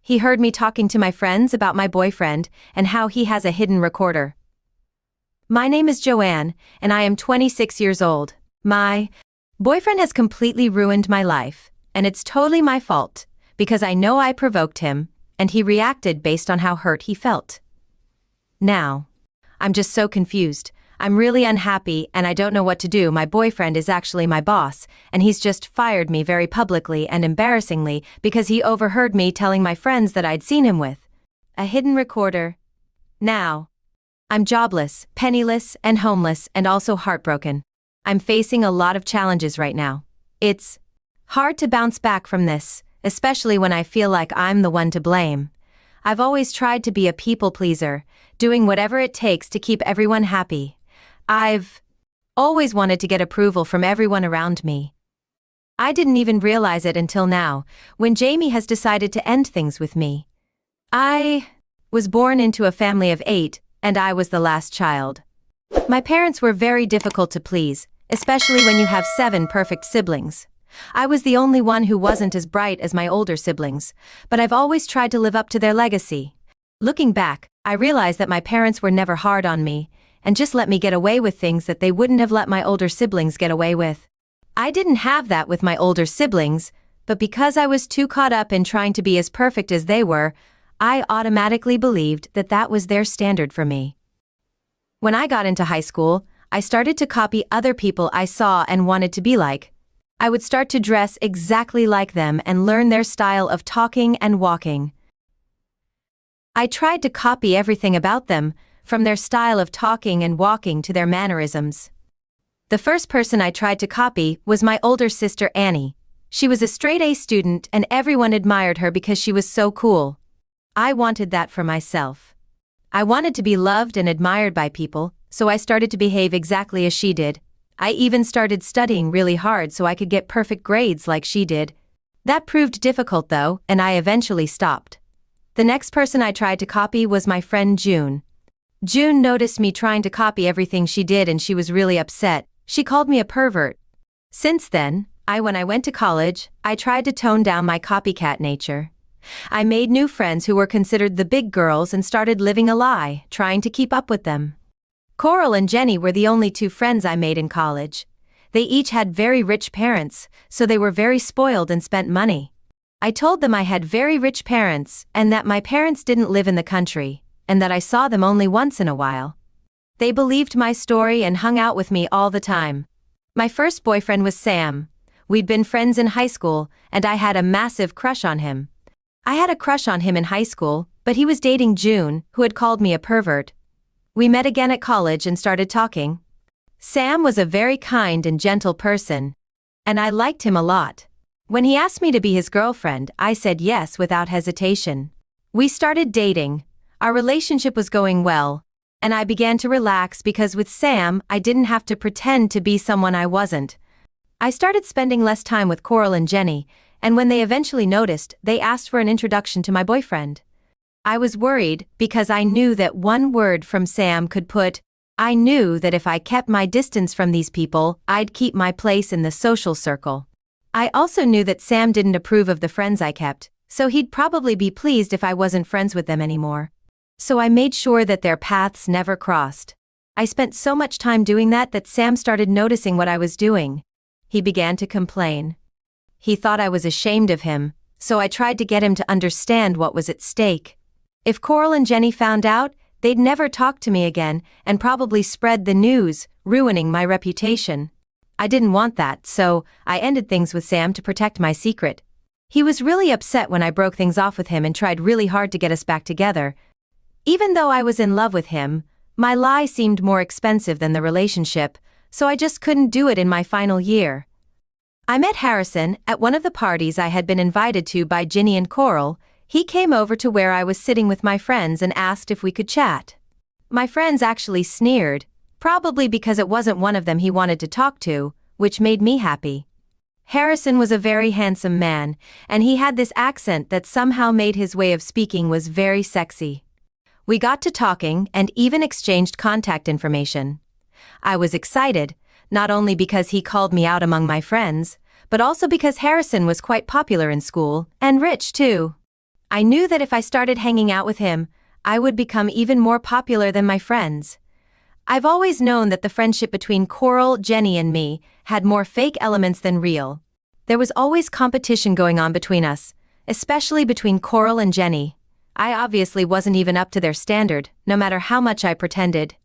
he heard me talking to my friends about my boyfriend and how he has a hidden recorder. My name is Joanne, and I am 26 years old. My boyfriend has completely ruined my life, and it's totally my fault, because I know I provoked him, and he reacted based on how hurt he felt. Now, I'm just so confused. I'm really unhappy and I don't know what to do. My boyfriend is actually my boss, and he's just fired me very publicly and embarrassingly because he overheard me telling my friends that I'd seen him with a hidden recorder. Now, I'm jobless, penniless, and homeless, and also heartbroken. I'm facing a lot of challenges right now. It's hard to bounce back from this, especially when I feel like I'm the one to blame. I've always tried to be a people pleaser, doing whatever it takes to keep everyone happy. I've always wanted to get approval from everyone around me. I didn't even realize it until now, when Jamie has decided to end things with me. I was born into a family of 8, and I was the last child. My parents were very difficult to please, especially when you have 7 perfect siblings. I was the only one who wasn't as bright as my older siblings, but I've always tried to live up to their legacy. Looking back, I realize that my parents were never hard on me, and just let me get away with things that they wouldn't have let my older siblings get away with. I didn't have that with my older siblings, but because I was too caught up in trying to be as perfect as they were, I automatically believed that that was their standard for me. When I got into high school, I started to copy other people I saw and wanted to be like. I would start to dress exactly like them and learn their style of talking and walking. I tried to copy everything about them, from their style of talking and walking to their mannerisms. The first person I tried to copy was my older sister Annie. She was a straight-A student and everyone admired her because she was so cool. I wanted that for myself. I wanted to be loved and admired by people, so I started to behave exactly as she did. I even started studying really hard so I could get perfect grades like she did. That proved difficult though, and I eventually stopped. The next person I tried to copy was my friend June. June noticed me trying to copy everything she did and she was really upset. She called me a pervert. Since then, when I went to college, I tried to tone down my copycat nature. I made new friends who were considered the big girls and started living a lie, trying to keep up with them. Coral and Jenny were the only 2 friends I made in college. They each had very rich parents, so they were very spoiled and spent money. I told them I had very rich parents and that my parents didn't live in the country, and that I saw them only once in a while. They believed my story and hung out with me all the time. My first boyfriend was Sam. We'd been friends in high school, and I had a massive crush on him. I had a crush on him in high school, but he was dating June, who had called me a pervert. We met again at college and started talking. Sam was a very kind and gentle person, and I liked him a lot. When he asked me to be his girlfriend, I said yes without hesitation. We started dating. Our relationship was going well, and I began to relax because with Sam, I didn't have to pretend to be someone I wasn't. I started spending less time with Coral and Jenny, and when they eventually noticed, they asked for an introduction to my boyfriend. I was worried because I knew that one word from Sam I knew that if I kept my distance from these people, I'd keep my place in the social circle. I also knew that Sam didn't approve of the friends I kept, so he'd probably be pleased if I wasn't friends with them anymore. So I made sure that their paths never crossed. I spent so much time doing that Sam started noticing what I was doing. He began to complain. He thought I was ashamed of him, so I tried to get him to understand what was at stake. If Coral and Jenny found out, they'd never talk to me again and probably spread the news, ruining my reputation. I didn't want that, so I ended things with Sam to protect my secret. He was really upset when I broke things off with him and tried really hard to get us back together. Even though I was in love with him, my lie seemed more expensive than the relationship, so I just couldn't do it in my final year. I met Harrison at one of the parties I had been invited to by Ginny and Coral. He came over to where I was sitting with my friends and asked if we could chat. My friends actually sneered, probably because it wasn't one of them he wanted to talk to, which made me happy. Harrison was a very handsome man, and he had this accent that somehow made his way of speaking was very sexy. We got to talking and even exchanged contact information. I was excited, not only because he called me out among my friends, but also because Harrison was quite popular in school, and rich too. I knew that if I started hanging out with him, I would become even more popular than my friends. I've always known that the friendship between Coral, Jenny, and me had more fake elements than real. There was always competition going on between us, especially between Coral and Jenny. I obviously wasn't even up to their standard, no matter how much I pretended.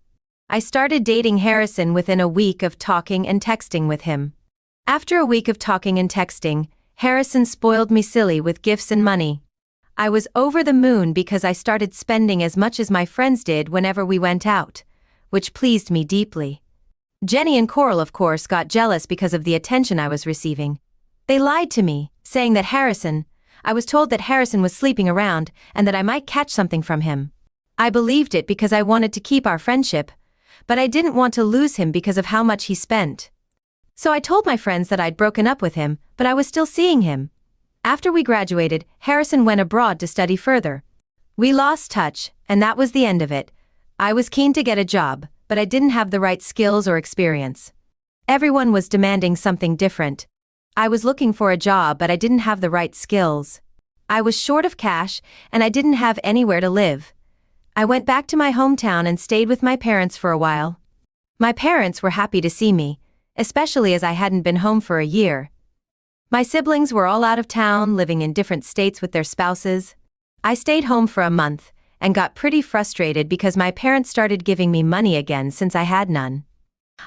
I started dating Harrison within a week of talking and texting with him. After a week of talking and texting, Harrison spoiled me silly with gifts and money. I was over the moon because I started spending as much as my friends did whenever we went out, which pleased me deeply. Jenny and Coral, of course, got jealous because of the attention I was receiving. They lied to me, saying that I was told that Harrison was sleeping around and that I might catch something from him. I believed it because I wanted to keep our friendship, but I didn't want to lose him because of how much he spent. So I told my friends that I'd broken up with him, but I was still seeing him. After we graduated, Harrison went abroad to study further. We lost touch, and that was the end of it. I was keen to get a job, but I didn't have the right skills or experience. Everyone was demanding something different. I was looking for a job, but I didn't have the right skills. I was short of cash, and I didn't have anywhere to live. I went back to my hometown and stayed with my parents for a while. My parents were happy to see me, especially as I hadn't been home for a year. My siblings were all out of town, living in different states with their spouses. I stayed home for a month and got pretty frustrated because my parents started giving me money again since I had none.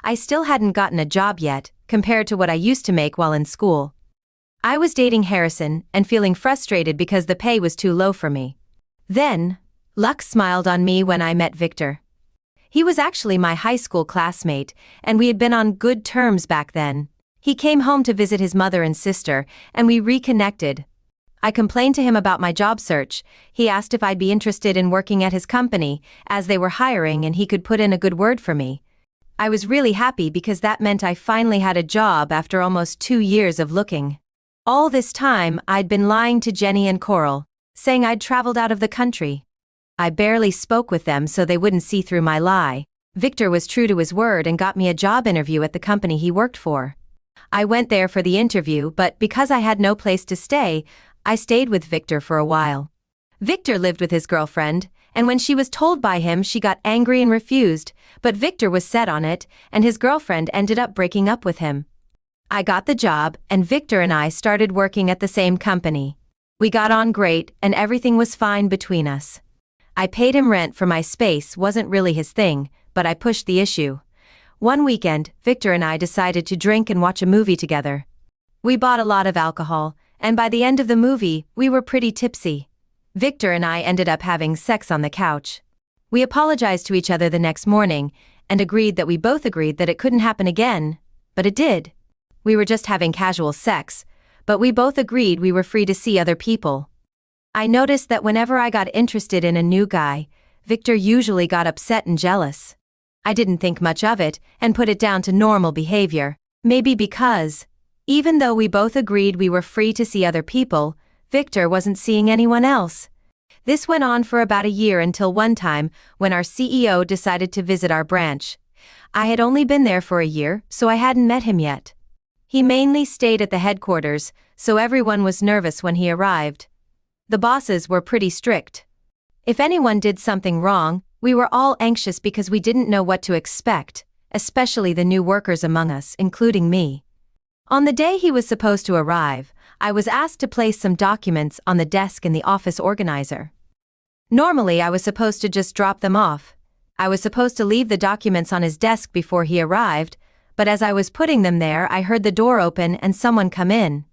I still hadn't gotten a job yet, compared to what I used to make while in school. I was dating Harrison and feeling frustrated because the pay was too low for me. Then, luck smiled on me when I met Victor. He was actually my high school classmate, and we had been on good terms back then. He came home to visit his mother and sister, and we reconnected. I complained to him about my job search. He asked if I'd be interested in working at his company, as they were hiring and he could put in a good word for me. I was really happy because that meant I finally had a job after almost 2 years of looking. All this time, I'd been lying to Jenny and Coral, saying I'd traveled out of the country. I barely spoke with them so they wouldn't see through my lie. Victor was true to his word and got me a job interview at the company he worked for. I went there for the interview, but because I had no place to stay, I stayed with Victor for a while. Victor lived with his girlfriend, and when she was told by him, she got angry and refused, but Victor was set on it, and his girlfriend ended up breaking up with him. I got the job, and Victor and I started working at the same company. We got on great, and everything was fine between us. I paid him rent for my space, wasn't really his thing, but I pushed the issue. One weekend, Victor and I decided to drink and watch a movie together. We bought a lot of alcohol, and by the end of the movie, we were pretty tipsy. Victor and I ended up having sex on the couch. We apologized to each other the next morning, and we both agreed that it couldn't happen again, but it did. We were just having casual sex, but we both agreed we were free to see other people. I noticed that whenever I got interested in a new guy, Victor usually got upset and jealous. I didn't think much of it and put it down to normal behavior, maybe because, even though we both agreed we were free to see other people, Victor wasn't seeing anyone else. This went on for about a year until one time when our CEO decided to visit our branch. I had only been there for a year, so I hadn't met him yet. He mainly stayed at the headquarters, so everyone was nervous when he arrived. The bosses were pretty strict. If anyone did something wrong, we were all anxious because we didn't know what to expect, especially the new workers among us, including me. On the day he was supposed to arrive, I was asked to place some documents on the desk in the office organizer. Normally, I was supposed to just drop them off. I was supposed to leave the documents on his desk before he arrived, but as I was putting them there, I heard the door open and someone come in.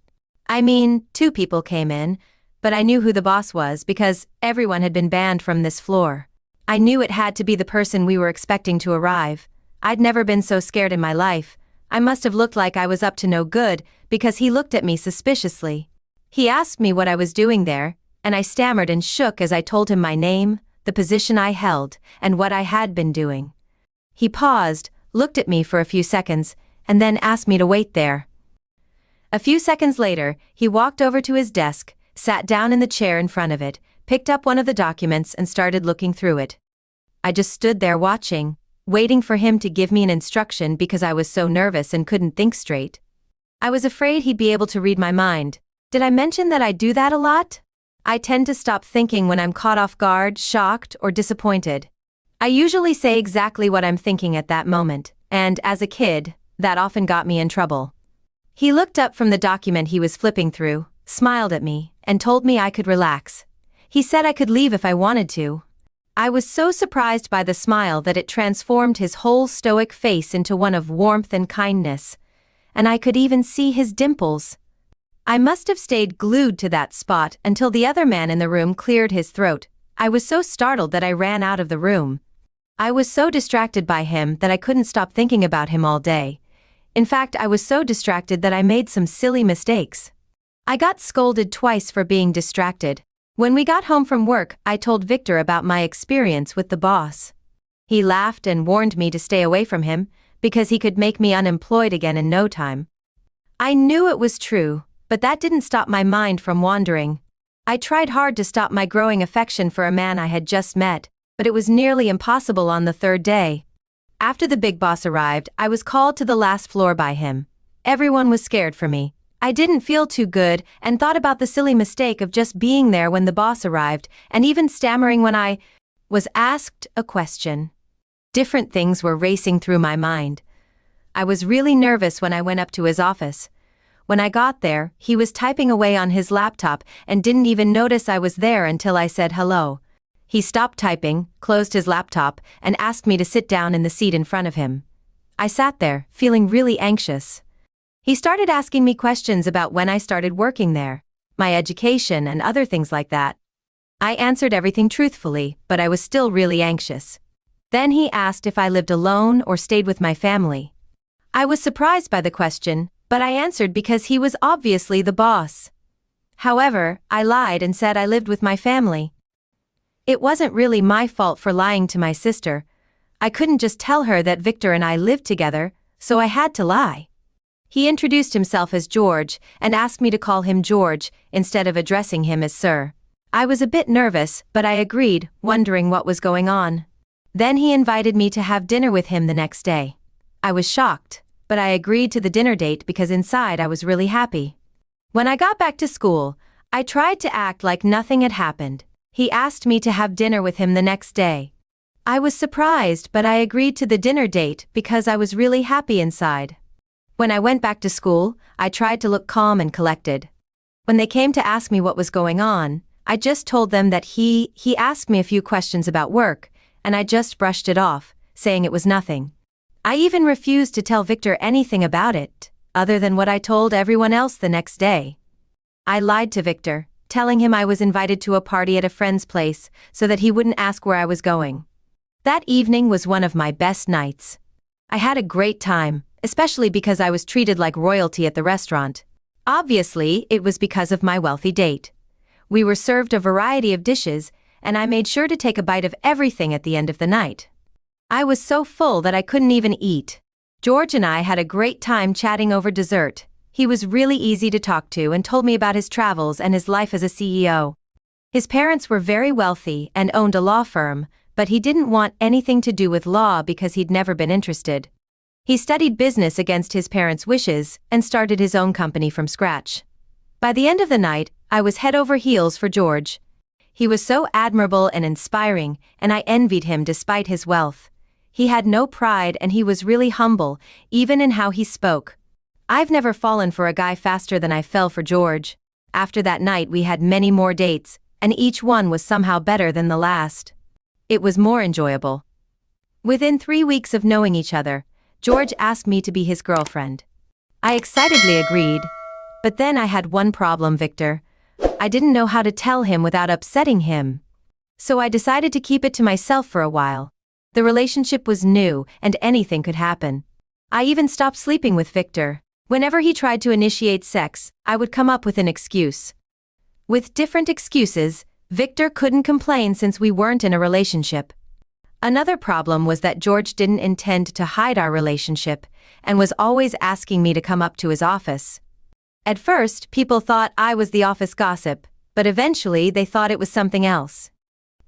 I mean, 2 people came in, but I knew who the boss was because everyone had been banned from this floor. I knew it had to be the person we were expecting to arrive. I'd never been so scared in my life. I must have looked like I was up to no good because he looked at me suspiciously. He asked me what I was doing there, and I stammered and shook as I told him my name, the position I held, and what I had been doing. He paused, looked at me for a few seconds, and then asked me to wait there. A few seconds later, he walked over to his desk, sat down in the chair in front of it, picked up one of the documents and started looking through it. I just stood there watching, waiting for him to give me an instruction because I was so nervous and couldn't think straight. I was afraid he'd be able to read my mind. Did I mention that I do that a lot? I tend to stop thinking when I'm caught off guard, shocked, or disappointed. I usually say exactly what I'm thinking at that moment, and as a kid, that often got me in trouble. He looked up from the document he was flipping through, smiled at me, and told me I could relax. He said I could leave if I wanted to. I was so surprised by the smile that it transformed his whole stoic face into one of warmth and kindness, and I could even see his dimples. I must have stayed glued to that spot until the other man in the room cleared his throat. I was so startled that I ran out of the room. I was so distracted by him that I couldn't stop thinking about him all day. In fact, I was so distracted that I made some silly mistakes. I got scolded twice for being distracted. When we got home from work, I told Victor about my experience with the boss. He laughed and warned me to stay away from him, because he could make me unemployed again in no time. I knew it was true, but that didn't stop my mind from wandering. I tried hard to stop my growing affection for a man I had just met, but it was nearly impossible on the third day. After the big boss arrived, I was called to the last floor by him. Everyone was scared for me. I didn't feel too good and thought about the silly mistake of just being there when the boss arrived and even stammering when I was asked a question. Different things were racing through my mind. I was really nervous when I went up to his office. When I got there, he was typing away on his laptop and didn't even notice I was there until I said hello. He stopped typing, closed his laptop, and asked me to sit down in the seat in front of him. I sat there, feeling really anxious. He started asking me questions about when I started working there, my education, and other things like that. I answered everything truthfully, but I was still really anxious. Then he asked if I lived alone or stayed with my family. I was surprised by the question, but I answered because he was obviously the boss. However, I lied and said I lived with my family. It wasn't really my fault for lying to my sister. I couldn't just tell her that Victor and I lived together, so I had to lie. He introduced himself as George and asked me to call him George instead of addressing him as Sir. I was a bit nervous, but I agreed, wondering what was going on. Then he invited me to have dinner with him the next day. I was shocked, but I agreed to the dinner date because inside I was really happy. When I got back to school, I tried to act like nothing had happened. He asked me to have dinner with him the next day. I was surprised, but I agreed to the dinner date because I was really happy inside. When I went back to school, I tried to look calm and collected. When they came to ask me what was going on, I just told them that he asked me a few questions about work, and I just brushed it off, saying it was nothing. I even refused to tell Victor anything about it, other than what I told everyone else the next day. I lied to Victor, telling him I was invited to a party at a friend's place so that he wouldn't ask where I was going. That evening was one of my best nights. I had a great time, especially because I was treated like royalty at the restaurant. Obviously, it was because of my wealthy date. We were served a variety of dishes, and I made sure to take a bite of everything at the end of the night. I was so full that I couldn't even eat. George and I had a great time chatting over dessert. He was really easy to talk to and told me about his travels and his life as a CEO. His parents were very wealthy and owned a law firm, but he didn't want anything to do with law because he'd never been interested. He studied business against his parents' wishes and started his own company from scratch. By the end of the night, I was head over heels for George. He was so admirable and inspiring, and I envied him despite his wealth. He had no pride and he was really humble, even in how he spoke. I've never fallen for a guy faster than I fell for George. After that night we had many more dates, and each one was somehow better than the last. It was more enjoyable. Within 3 weeks of knowing each other, George asked me to be his girlfriend. I excitedly agreed, but then I had one problem, Victor. I didn't know how to tell him without upsetting him. So I decided to keep it to myself for a while. The relationship was new and anything could happen. I even stopped sleeping with Victor. Whenever he tried to initiate sex, I would come up with an excuse. With different excuses, Victor couldn't complain since we weren't in a relationship. Another problem was that George didn't intend to hide our relationship and was always asking me to come up to his office. At first, people thought I was the office gossip, but eventually they thought it was something else.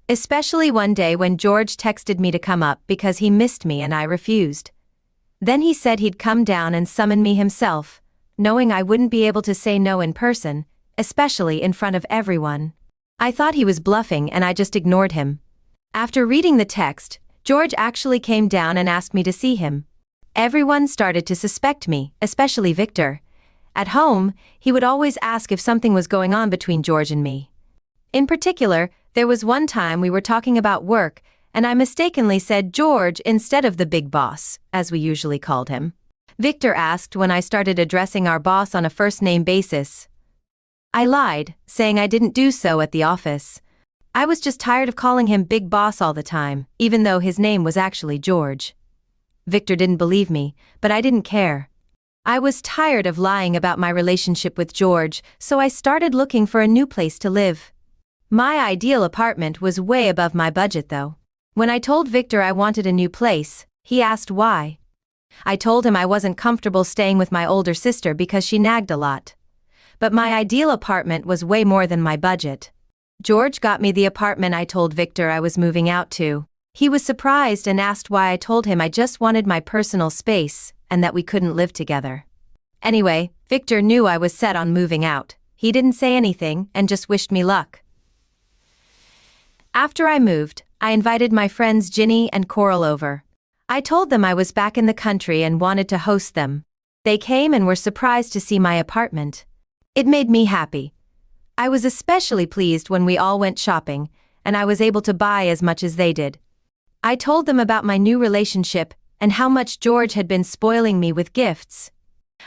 Especially one day when George texted me to come up because he missed me and I refused. Then he said he'd come down and summon me himself, knowing I wouldn't be able to say no in person, especially in front of everyone. I thought he was bluffing and I just ignored him. After reading the text, George actually came down and asked me to see him. Everyone started to suspect me, especially Victor. At home, he would always ask if something was going on between George and me. In particular, there was one time we were talking about work, and I mistakenly said George instead of the big boss, as we usually called him. Victor asked when I started addressing our boss on a first-name basis. I lied, saying I didn't do so at the office. I was just tired of calling him Big Boss all the time, even though his name was actually George. Victor didn't believe me, but I didn't care. I was tired of lying about my relationship with George, so I started looking for a new place to live. My ideal apartment was way above my budget though. When I told Victor I wanted a new place, he asked why. I told him I wasn't comfortable staying with my older sister because she nagged a lot. But my ideal apartment was way more than my budget. George got me the apartment I told Victor I was moving out to. He was surprised and asked why I told him I just wanted my personal space and that we couldn't live together. Anyway, Victor knew I was set on moving out. He didn't say anything and just wished me luck. After I moved, I invited my friends Ginny and Coral over. I told them I was back in the country and wanted to host them. They came and were surprised to see my apartment. It made me happy. I was especially pleased when we all went shopping, and I was able to buy as much as they did. I told them about my new relationship and how much George had been spoiling me with gifts.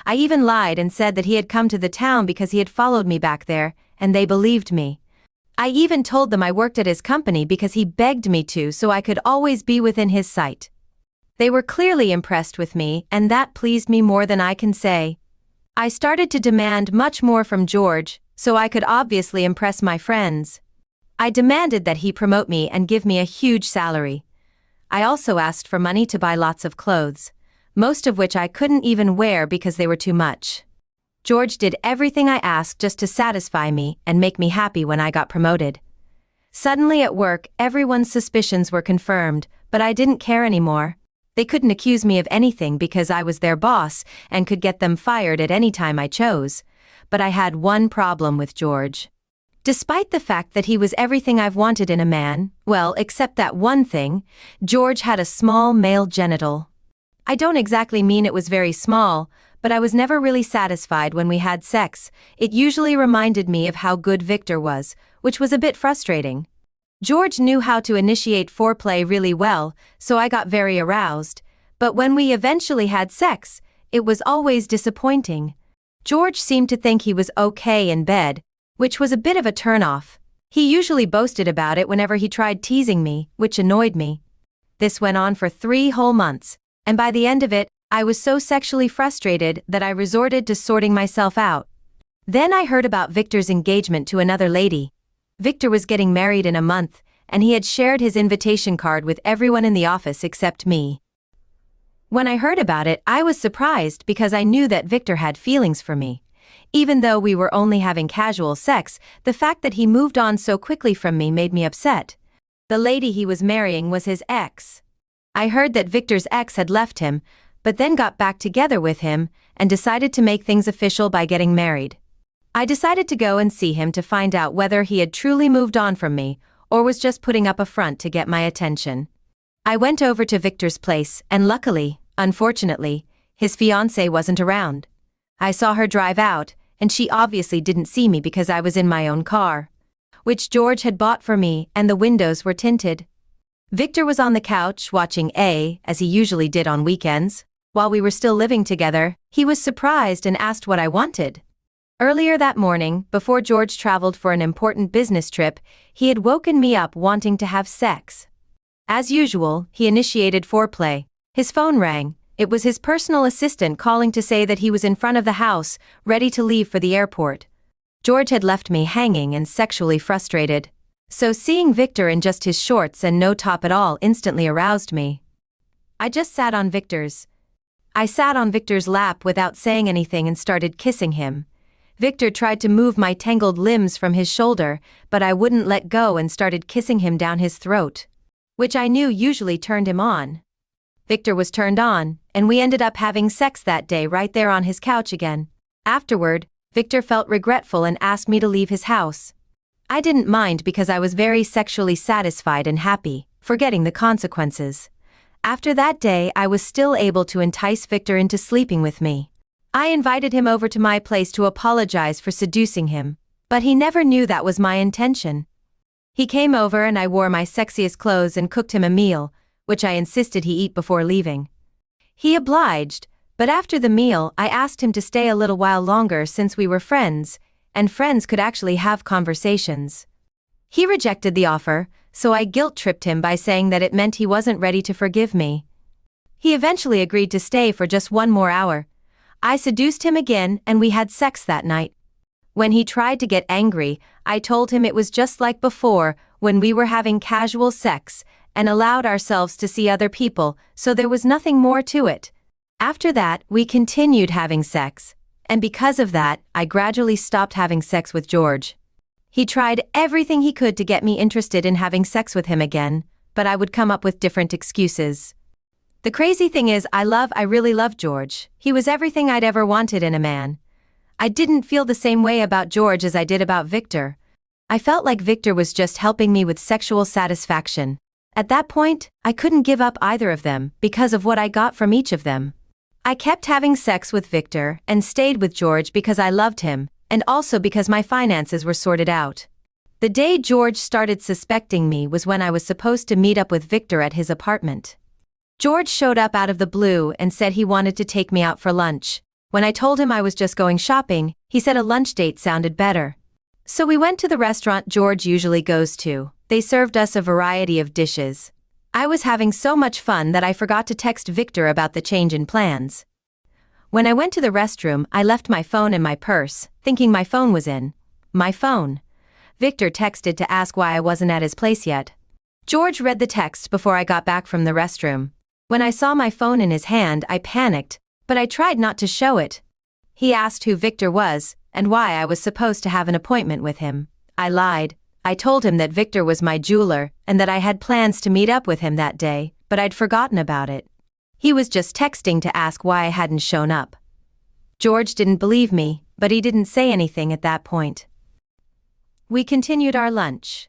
I even lied and said that he had come to the town because he had followed me back there, and they believed me. I even told them I worked at his company because he begged me to so I could always be within his sight. They were clearly impressed with me, and that pleased me more than I can say. I started to demand much more from George, so I could obviously impress my friends. I demanded that he promote me and give me a huge salary. I also asked for money to buy lots of clothes, most of which I couldn't even wear because they were too much. George did everything I asked just to satisfy me and make me happy when I got promoted. Suddenly at work, everyone's suspicions were confirmed, but I didn't care anymore. They couldn't accuse me of anything because I was their boss and could get them fired at any time I chose. But I had one problem with George. Despite the fact that he was everything I've wanted in a man, well, except that one thing, George had a small male genital. I don't exactly mean it was very small, but I was never really satisfied when we had sex. It usually reminded me of how good Victor was, which was a bit frustrating. George knew how to initiate foreplay really well, so I got very aroused. But when we eventually had sex, it was always disappointing. George seemed to think he was okay in bed, which was a bit of a turn-off. He usually boasted about it whenever he tried teasing me, which annoyed me. This went on for 3 whole months, and by the end of it, I was so sexually frustrated that I resorted to sorting myself out. Then I heard about Victor's engagement to another lady. Victor was getting married in a month, and he had shared his invitation card with everyone in the office except me. When I heard about it, I was surprised because I knew that Victor had feelings for me. Even though we were only having casual sex, the fact that he moved on so quickly from me made me upset. The lady he was marrying was his ex. I heard that Victor's ex had left him, but then got back together with him and decided to make things official by getting married. I decided to go and see him to find out whether he had truly moved on from me or was just putting up a front to get my attention. I went over to Victor's place and luckily, unfortunately, his fiancée wasn't around. I saw her drive out, and she obviously didn't see me because I was in my own car, which George had bought for me, and the windows were tinted. Victor was on the couch watching as he usually did on weekends. While we were still living together, he was surprised and asked what I wanted. Earlier that morning, before George traveled for an important business trip, he had woken me up wanting to have sex. As usual, he initiated foreplay. His phone rang. It was his personal assistant calling to say that he was in front of the house, ready to leave for the airport. George had left me hanging and sexually frustrated. So seeing Victor in just his shorts and no top at all instantly aroused me. I sat on Victor's lap without saying anything and started kissing him. Victor tried to move my tangled limbs from his shoulder, but I wouldn't let go and started kissing him down his throat, which I knew usually turned him on. Victor was turned on, and we ended up having sex that day right there on his couch again. Afterward, Victor felt regretful and asked me to leave his house. I didn't mind because I was very sexually satisfied and happy, forgetting the consequences. After that day, I was still able to entice Victor into sleeping with me. I invited him over to my place to apologize for seducing him, but he never knew that was my intention. He came over and I wore my sexiest clothes and cooked him a meal, which I insisted he eat before leaving. He obliged, but after the meal I asked him to stay a little while longer since we were friends, and friends could actually have conversations. He rejected the offer, so I guilt-tripped him by saying that it meant he wasn't ready to forgive me. He eventually agreed to stay for just 1 more hour. I seduced him again and we had sex that night. When he tried to get angry, I told him it was just like before when we were having casual sex and allowed ourselves to see other people, so there was nothing more to it. After that, we continued having sex, and because of that, I gradually stopped having sex with George. He tried everything he could to get me interested in having sex with him again, but I would come up with different excuses. The crazy thing is, I really love George. He was everything I'd ever wanted in a man. I didn't feel the same way about George as I did about Victor. I felt like Victor was just helping me with sexual satisfaction. At that point, I couldn't give up either of them because of what I got from each of them. I kept having sex with Victor and stayed with George because I loved him, and also because my finances were sorted out. The day George started suspecting me was when I was supposed to meet up with Victor at his apartment. George showed up out of the blue and said he wanted to take me out for lunch. When I told him I was just going shopping, he said a lunch date sounded better. So we went to the restaurant George usually goes to. They served us a variety of dishes. I was having so much fun that I forgot to text Victor about the change in plans. When I went to the restroom, I left my phone in my purse, thinking my phone was in my phone. Victor texted to ask why I wasn't at his place yet. George read the text before I got back from the restroom. When I saw my phone in his hand, I panicked, but I tried not to show it. He asked who Victor was and why I was supposed to have an appointment with him. I lied. I told him that Victor was my jeweler and that I had plans to meet up with him that day, but I'd forgotten about it. He was just texting to ask why I hadn't shown up. George didn't believe me, but he didn't say anything at that point. We continued our lunch.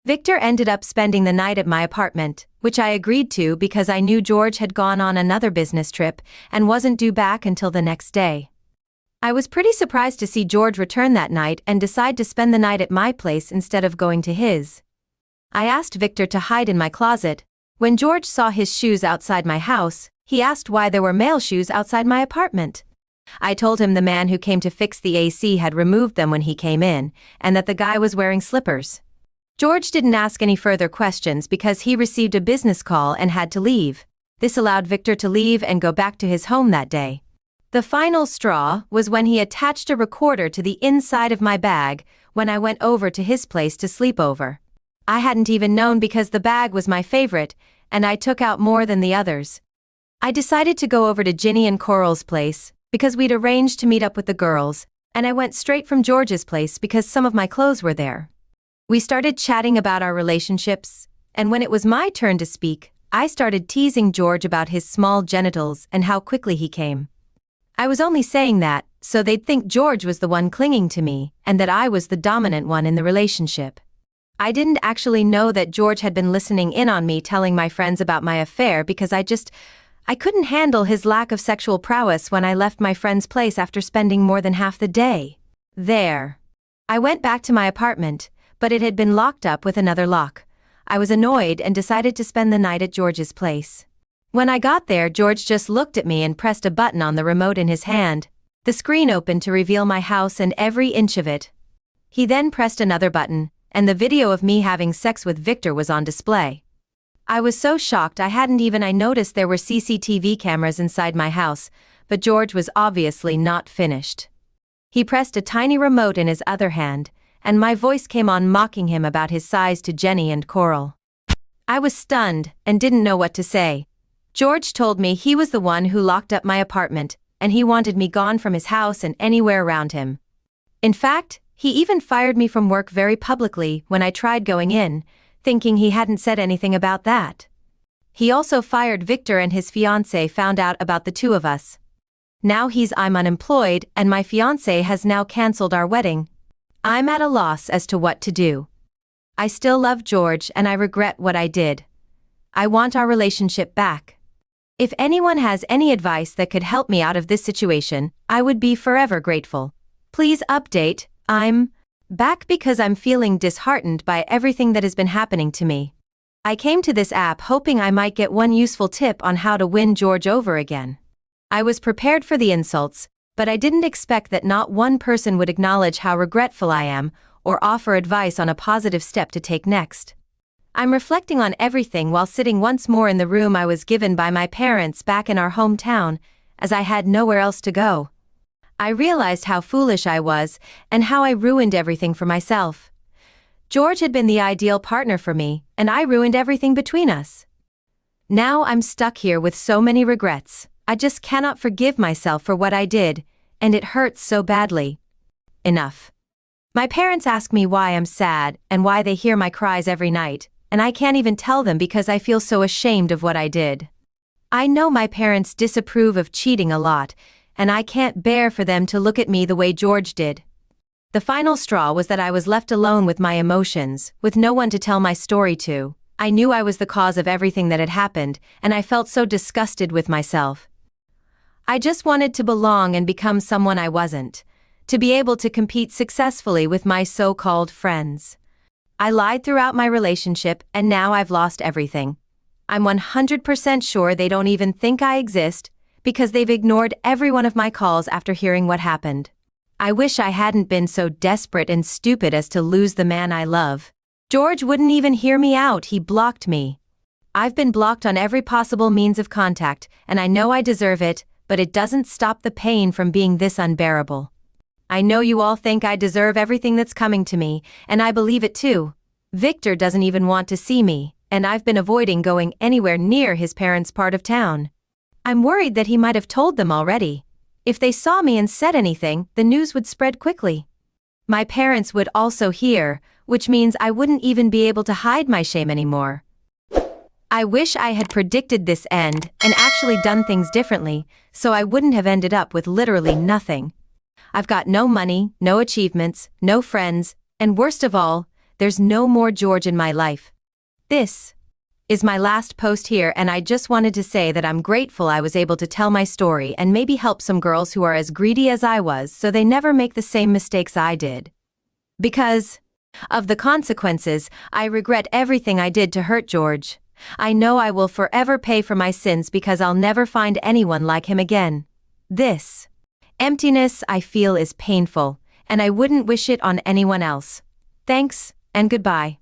Victor ended up spending the night at my apartment, which I agreed to because I knew George had gone on another business trip and wasn't due back until the next day. I was pretty surprised to see George return that night and decide to spend the night at my place instead of going to his. I asked Victor to hide in my closet. When George saw his shoes outside my house, he asked why there were male shoes outside my apartment. I told him the man who came to fix the AC had removed them when he came in, and that the guy was wearing slippers. George didn't ask any further questions because he received a business call and had to leave. This allowed Victor to leave and go back to his home that day. The final straw was when he attached a recorder to the inside of my bag when I went over to his place to sleep over. I hadn't even known because the bag was my favorite, and I took out more than the others. I decided to go over to Ginny and Coral's place because we'd arranged to meet up with the girls, and I went straight from George's place because some of my clothes were there. We started chatting about our relationships, and when it was my turn to speak, I started teasing George about his small genitals and how quickly he came. I was only saying that so they'd think George was the one clinging to me and that I was the dominant one in the relationship. I didn't actually know that George had been listening in on me telling my friends about my affair because I couldn't handle his lack of sexual prowess when I left my friend's place after spending more than half the day there. I went back to my apartment, but it had been locked up with another lock. I was annoyed and decided to spend the night at George's place. When I got there, George just looked at me and pressed a button on the remote in his hand. The screen opened to reveal my house and every inch of it. He then pressed another button, and the video of me having sex with Victor was on display. I was so shocked I noticed there were CCTV cameras inside my house, but George was obviously not finished. He pressed a tiny remote in his other hand, and my voice came on mocking him about his size to Jenny and Coral. I was stunned and didn't know what to say. George told me he was the one who locked up my apartment, and he wanted me gone from his house and anywhere around him. In fact, he even fired me from work very publicly when I tried going in, thinking he hadn't said anything about that. He also fired Victor, and his fiancée found out about the two of us. Now I'm unemployed and my fiancé has now cancelled our wedding. I'm at a loss as to what to do. I still love George and I regret what I did. I want our relationship back. If anyone has any advice that could help me out of this situation, I would be forever grateful. Please update. I'm back because I'm feeling disheartened by everything that has been happening to me. I came to this app hoping I might get one useful tip on how to win George over again. I was prepared for the insults, but I didn't expect that not one person would acknowledge how regretful I am or offer advice on a positive step to take next. I'm reflecting on everything while sitting once more in the room I was given by my parents back in our hometown, as I had nowhere else to go. I realized how foolish I was and how I ruined everything for myself. George had been the ideal partner for me, and I ruined everything between us. Now I'm stuck here with so many regrets. I just cannot forgive myself for what I did, and it hurts so badly. Enough. My parents ask me why I'm sad and why they hear my cries every night, and I can't even tell them because I feel so ashamed of what I did. I know my parents disapprove of cheating a lot, and I can't bear for them to look at me the way George did. The final straw was that I was left alone with my emotions, with no one to tell my story to. I knew I was the cause of everything that had happened, and I felt so disgusted with myself. I just wanted to belong and become someone I wasn't, to be able to compete successfully with my so-called friends. I lied throughout my relationship and now I've lost everything. I'm 100% sure they don't even think I exist because they've ignored every one of my calls after hearing what happened. I wish I hadn't been so desperate and stupid as to lose the man I love. George wouldn't even hear me out, he blocked me. I've been blocked on every possible means of contact, and I know I deserve it, but it doesn't stop the pain from being this unbearable. I know you all think I deserve everything that's coming to me, and I believe it too. Victor doesn't even want to see me, and I've been avoiding going anywhere near his parents' part of town. I'm worried that he might have told them already. If they saw me and said anything, the news would spread quickly. My parents would also hear, which means I wouldn't even be able to hide my shame anymore. I wish I had predicted this end and actually done things differently, so I wouldn't have ended up with literally nothing. I've got no money, no achievements, no friends, and worst of all, there's no more George in my life. This is my last post here, and I just wanted to say that I'm grateful I was able to tell my story and maybe help some girls who are as greedy as I was so they never make the same mistakes I did. Because of the consequences, I regret everything I did to hurt George. I know I will forever pay for my sins because I'll never find anyone like him again. This emptiness I feel is painful, and I wouldn't wish it on anyone else. Thanks, and goodbye.